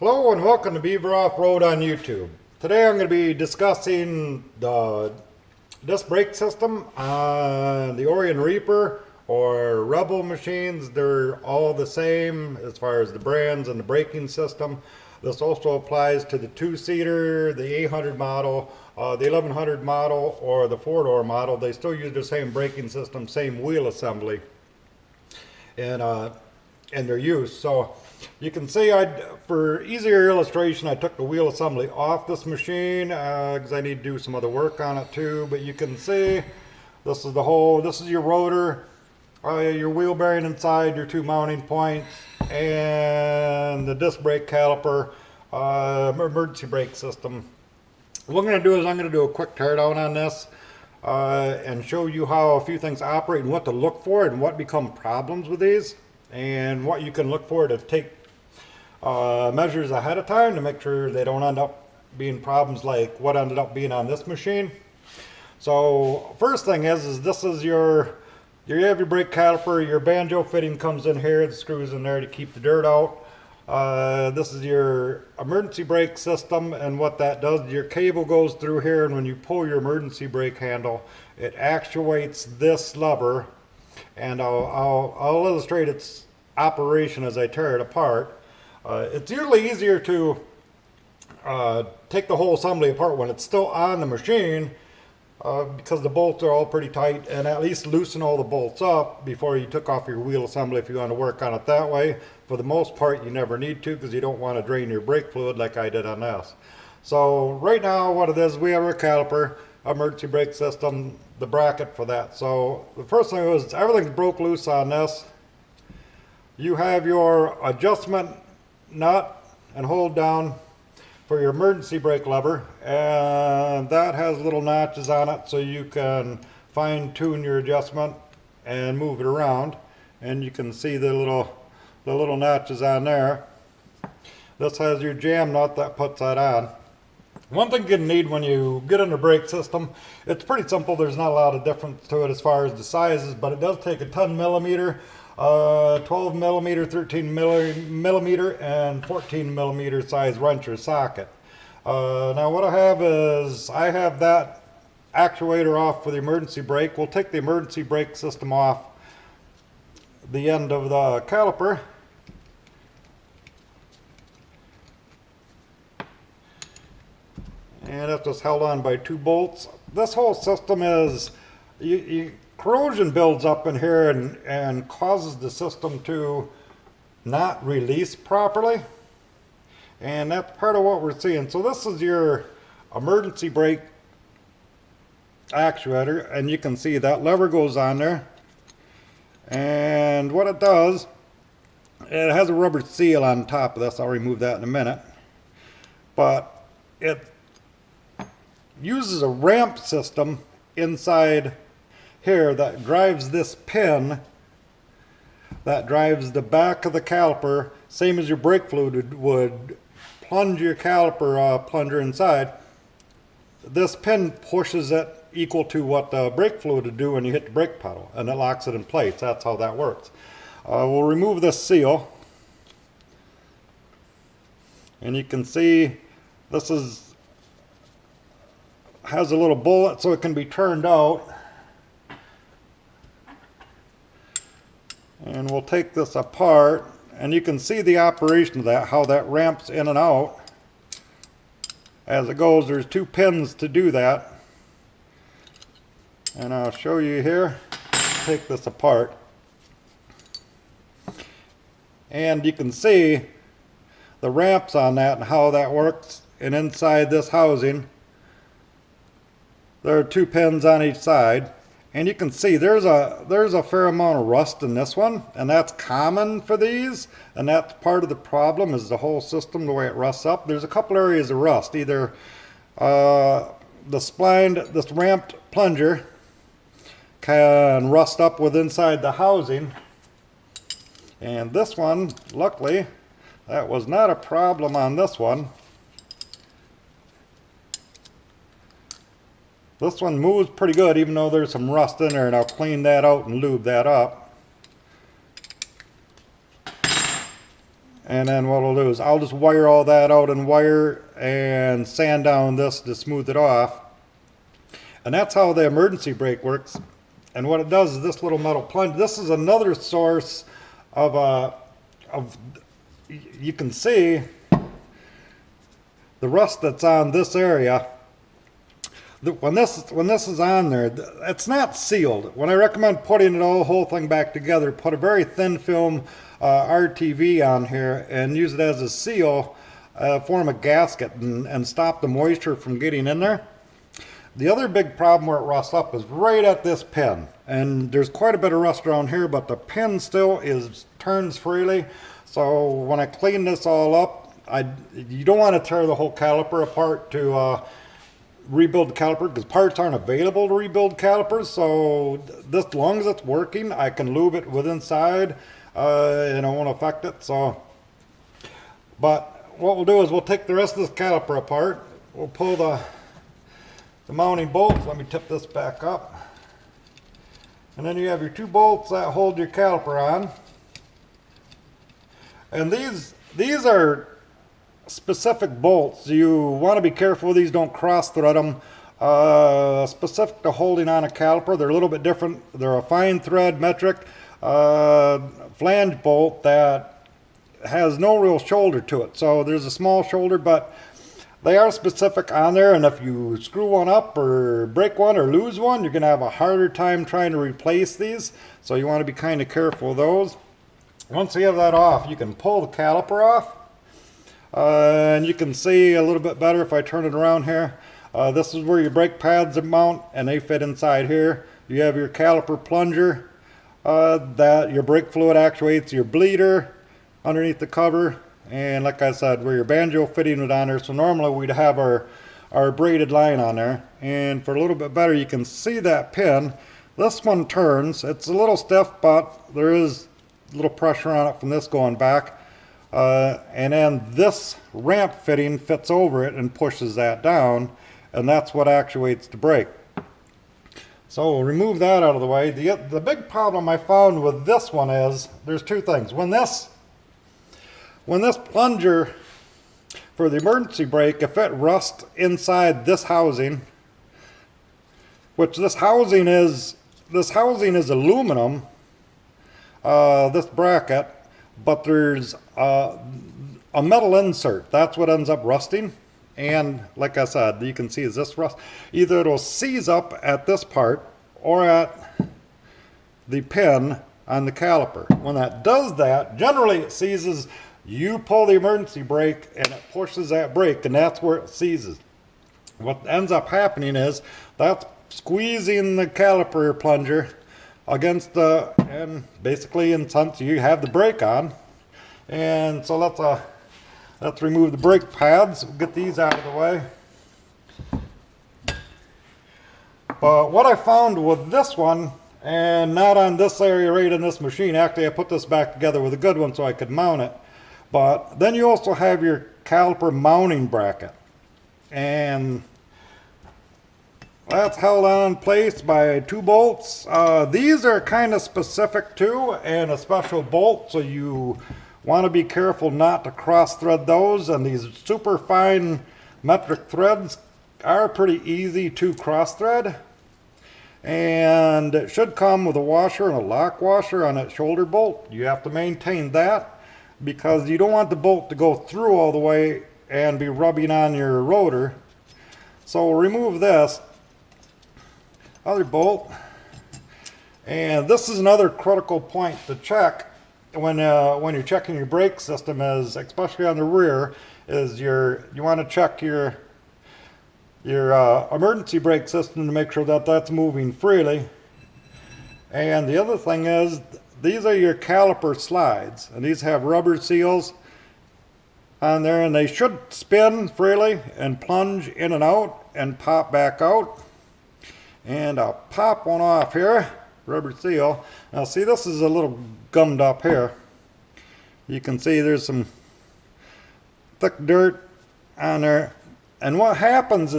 Hello and welcome to Beaver Off-Road on YouTube. Today I'm going to be discussing the disc brake system on the Orieon Reaper or Rebel machines. They're all the same as far as the brands and the braking system. This also applies to the two-seater, the 800 model, the 1100 model, or the four-door model. They still use the same braking system, same wheel assembly in their use. So you can see, for easier illustration, I took the wheel assembly off this machine because I need to do some other work on it too. But you can see this is your rotor, your wheel bearing inside, your two mounting points, and the disc brake caliper, emergency brake system. What I'm going to do is I'm going to do a quick teardown on this and show you how a few things operate and what to look for and what become problems with these, and what you can look for to take measures ahead of time to make sure they don't end up being problems like what ended up being on this machine. So first thing is this is you have your brake caliper. Your banjo fitting comes in here, the screws in there to keep the dirt out. This is your emergency brake system, and what that does, your cable goes through here, and when you pull your emergency brake handle, it actuates this lever, and I'll illustrate its operation as I tear it apart. It's usually easier to take the whole assembly apart when it's still on the machine because the bolts are all pretty tight, and at least loosen all the bolts up before you took off your wheel assembly if you want to work on it that way. For the most part, you never need to because you don't want to drain your brake fluid like I did on this. So right now what it is, we have our caliper, emergency brake system, the bracket for that. So the first thing is everything's broke loose on this. You have your adjustment nut and hold down for your emergency brake lever, and that has little notches on it so you can fine tune your adjustment and move it around, and you can see the little notches on there. This has your jam nut that puts that on. One thing you need when you get in the brake system, it's pretty simple. There's not a lot of difference to it as far as the sizes, but it does take a 10 millimeter, 12 millimeter, 13 millimeter, and 14 millimeter size wrench or socket. Now what I have is, I have that actuator off for the emergency brake. We'll take the emergency brake system off the end of the caliper. And that's just held on by two bolts. This whole system is, corrosion builds up in here and causes the system to not release properly. And that's part of what we're seeing. So this is your emergency brake actuator, and you can see that lever goes on there. And what it does, it has a rubber seal on top of this. I'll remove that in a minute. But it uses a ramp system inside here that drives this pin that drives the back of the caliper, same as your brake fluid would plunge your caliper plunger inside. This pin pushes it equal to what the brake fluid would do when you hit the brake pedal, and it locks it in place. That's how that works. We'll remove this seal, and you can see this has a little bullet so it can be turned out. And we'll take this apart, and you can see the operation of that, how that ramps in and out as it goes. There's two pins to do that, and I'll show you here. Take this apart, and you can see the ramps on that and how that works. And inside this housing there are two pins on each side, and you can see there's a fair amount of rust in this one, and that's common for these, and that's part of the problem, is the whole system, the way it rusts up. There's a couple areas of rust. Either the splined, this ramped plunger can rust up with inside the housing, and this one, luckily, that was not a problem on this one. This one moves pretty good, even though there's some rust in there, and I'll clean that out and lube that up. And then what I'll do is I'll just wire all that out in wire and sand down this to smooth it off. And that's how the emergency brake works. And what it does is this little metal plunge, this is another source of you can see the rust that's on this area. When this is on there, it's not sealed. When I recommend putting the whole thing back together, put a very thin film RTV on here and use it as a seal, form a gasket, and stop the moisture from getting in there. The other big problem where it rusts up is right at this pin, and there's quite a bit of rust around here, but the pin still turns freely. So when I clean this all up, you don't want to tear the whole caliper apart to rebuild the caliper, because parts aren't available to rebuild calipers. So this, as long as it's working, I can lube it with inside and it won't affect it. So, but what we'll do is we'll take the rest of this caliper apart. We'll pull the mounting bolts. Let me tip this back up, and then you have your two bolts that hold your caliper on. And these are specific bolts. You want to be careful these don't cross thread them. Specific to holding on a caliper, they're a little bit different. They're a fine thread metric flange bolt that has no real shoulder to it. So there's a small shoulder, but they are specific on there, and if you screw one up or break one or lose one, you're going to have a harder time trying to replace these. So you want to be kind of careful of those. Once you have that off, you can pull the caliper off. And you can see a little bit better if I turn it around here. This is where your brake pads mount, and they fit inside here. You have your caliper plunger that your brake fluid actuates, your bleeder underneath the cover, and like I said, where your banjo fitting it on there. So normally we'd have our braided line on there, and for a little bit better you can see that pin. This one turns. It's a little stiff, but there is a little pressure on it from this going back. And then this ramp fitting fits over it and pushes that down, and that's what actuates the brake. So we'll remove that out of the way. The big problem I found with this one is there's two things. When this plunger for the emergency brake, if it rusts inside this housing, which this housing is aluminum, this bracket, but there's a metal insert. That's what ends up rusting. And like I said, you can see is this rust. Either it'll seize up at this part or at the pin on the caliper. When that does that, generally it seizes. You pull the emergency brake and it pushes that brake, and that's where it seizes. What ends up happening is that's squeezing the caliper plunger against the, and basically in sense you have the brake on. And so let's remove the brake pads. We'll get these out of the way. But what I found with this one, and not on this area right in this machine, actually I put this back together with a good one so I could mount it, but then you also have your caliper mounting bracket, and that's held on in place by two bolts. These are kind of specific too, and a special bolt, so you want to be careful not to cross thread those. And these super fine metric threads are pretty easy to cross thread, and it should come with a washer and a lock washer on that shoulder bolt. You have to maintain that because you don't want the bolt to go through all the way and be rubbing on your rotor. So we'll remove this other bolt, and this is another critical point to check when you're checking your brake system, is especially on the rear, is you want to check your emergency brake system to make sure that that's moving freely. And the other thing is, these are your caliper slides, and these have rubber seals on there, and they should spin freely and plunge in and out and pop back out. And I'll pop one off here, rubber seal. Now see, this is a little gummed up here. You can see there's some thick dirt on there. And what happens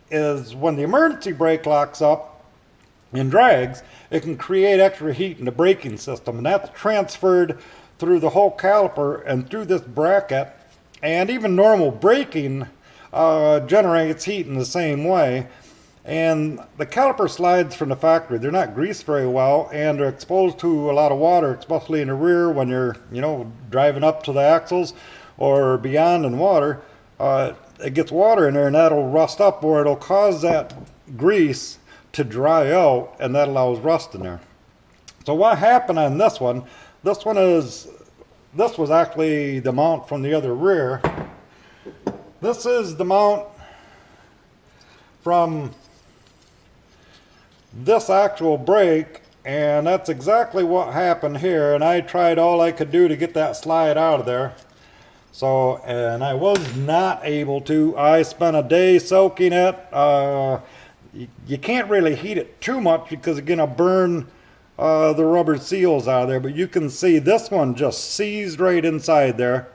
is when the emergency brake locks up and drags, it can create extra heat in the braking system, and that's transferred through the whole caliper and through this bracket, and even normal braking generates heat in the same way. And the caliper slides from the factory, they're not greased very well, and they're exposed to a lot of water, especially in the rear when you're, you know, driving up to the axles or beyond in water. It gets water in there and that'll rust up, or it'll cause that grease to dry out, and that allows rust in there. So what happened on this one, this was actually the mount from the other rear. This is the mount from this actual brake, and that's exactly what happened here. And I tried all I could do to get that slide out of there. So, and I was not able to. I spent a day soaking it. You can't really heat it too much because it's gonna burn the rubber seals out of there, but you can see this one just seized right inside there,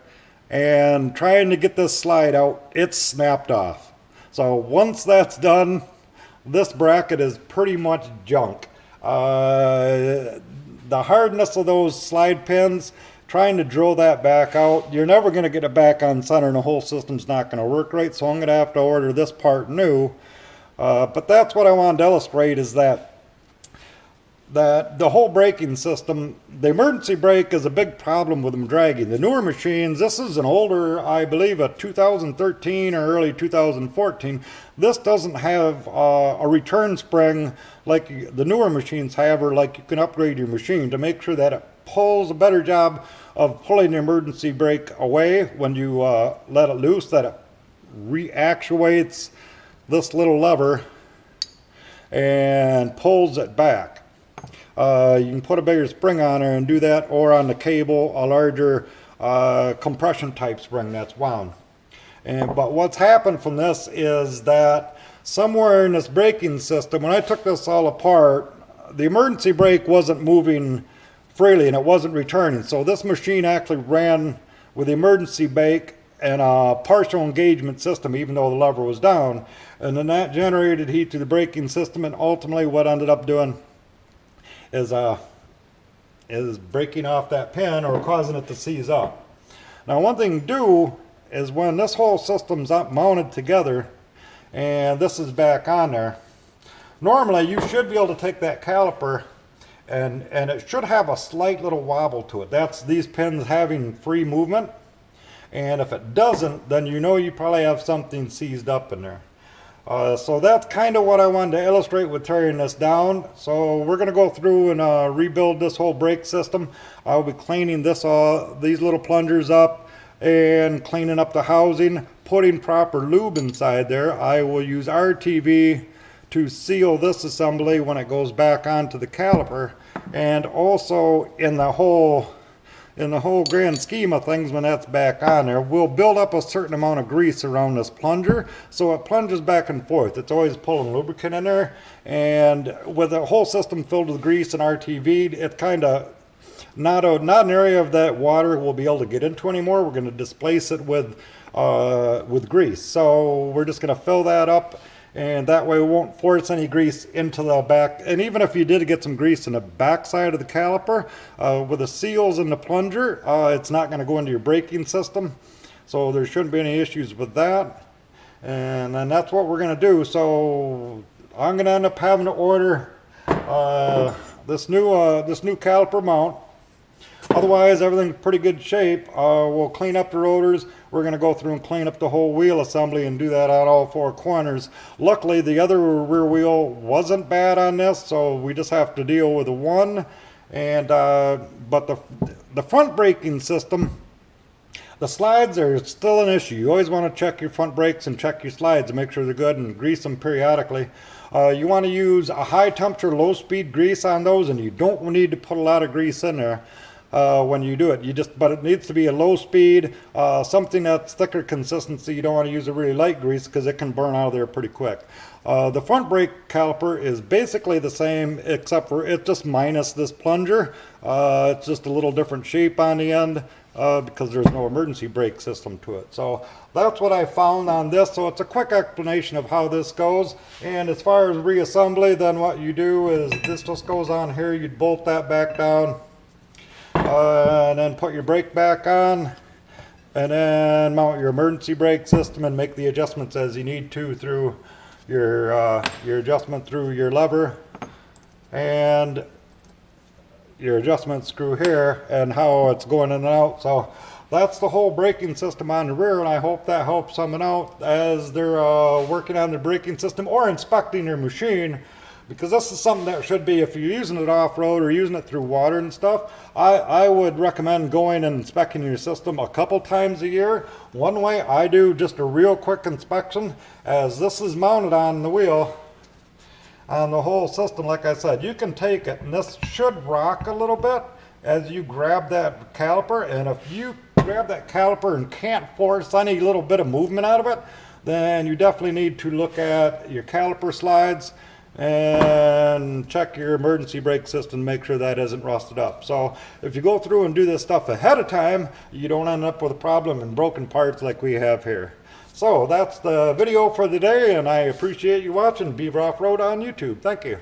and trying to get this slide out, it snapped off. So once that's done, this bracket is pretty much junk. The hardness of those slide pins, trying to drill that back out, you're never going to get it back on center, and the whole system's not going to work right, so I'm going to have to order this part new. But that's what I wanted to illustrate, is that the whole braking system, the emergency brake is a big problem with them dragging. The newer machines, this is an older, I believe a 2013 or early 2014, this doesn't have a return spring like the newer machines have, or like you can upgrade your machine to make sure that it pulls a better job of pulling the emergency brake away when you let it loose, that it reactuates this little lever and pulls it back. You can put a bigger spring on there and do that, or on the cable a larger compression type spring that's wound. But what's happened from this is that somewhere in this braking system, when I took this all apart, the emergency brake wasn't moving freely and it wasn't returning. So this machine actually ran with the emergency brake and a partial engagement system, even though the lever was down, and then that generated heat to the braking system, and ultimately what ended up doing is breaking off that pin or causing it to seize up. Now one thing to do is, when this whole system's up mounted together and this is back on there, normally you should be able to take that caliper and it should have a slight little wobble to it. That's these pins having free movement, and if it doesn't, then you know you probably have something seized up in there. So that's kind of what I wanted to illustrate with tearing this down. So we're going to go through and rebuild this whole brake system. I'll be cleaning these little plungers up and cleaning up the housing, putting proper lube inside there. I will use RTV to seal this assembly when it goes back onto the caliper, and also in the whole grand scheme of things, when that's back on there, we'll build up a certain amount of grease around this plunger so it plunges back and forth. It's always pulling lubricant in there, and with the whole system filled with grease and RTV, it's kind of not an area of that water we'll be able to get into anymore. We're going to displace it with grease. So we're just going to fill that up, and that way we won't force any grease into the back. And even if you did get some grease in the back side of the caliper, with the seals in the plunger, it's not going to go into your braking system, so there shouldn't be any issues with that. And then that's what we're going to do. So I'm going to end up having to order this new caliper mount. Otherwise, everything's pretty good shape. We'll clean up the rotors. We're going to go through and clean up the whole wheel assembly and do that on all four corners. Luckily, the other rear wheel wasn't bad on this, so we just have to deal with the one. And but the front braking system, the slides are still an issue. You always want to check your front brakes and check your slides to make sure they're good, and grease them periodically. You want to use a high temperature, low speed grease on those, and you don't need to put a lot of grease in there when you do it. But it needs to be a low speed, something that's thicker consistency. You don't want to use a really light grease because it can burn out of there pretty quick. The front brake caliper is basically the same, except for it's just minus this plunger. It's just a little different shape on the end because there's no emergency brake system to it. So that's what I found on this. So it's a quick explanation of how this goes. And as far as reassembly, then what you do is this just goes on here. You'd bolt that back down. and then put your brake back on, and then mount your emergency brake system and make the adjustments as you need to through your adjustment through your lever and your adjustment screw here and how it's going in and out. So that's the whole braking system on the rear, and I hope that helps someone out as they're working on the braking system or inspecting your machine, because this is something that should be, if you're using it off-road or using it through water and stuff, I would recommend going and inspecting your system a couple times a year. One way I do just a real quick inspection, as this is mounted on the wheel on the whole system. Like I said, you can take it, and this should rock a little bit as you grab that caliper, and if you grab that caliper and can't force any little bit of movement out of it, then you definitely need to look at your caliper slides and check your emergency brake system, make sure that isn't rusted up. So if you go through and do this stuff ahead of time, you don't end up with a problem and broken parts like we have here. So that's the video for the day, and I appreciate you watching Beaver Off-Road on YouTube. Thank you.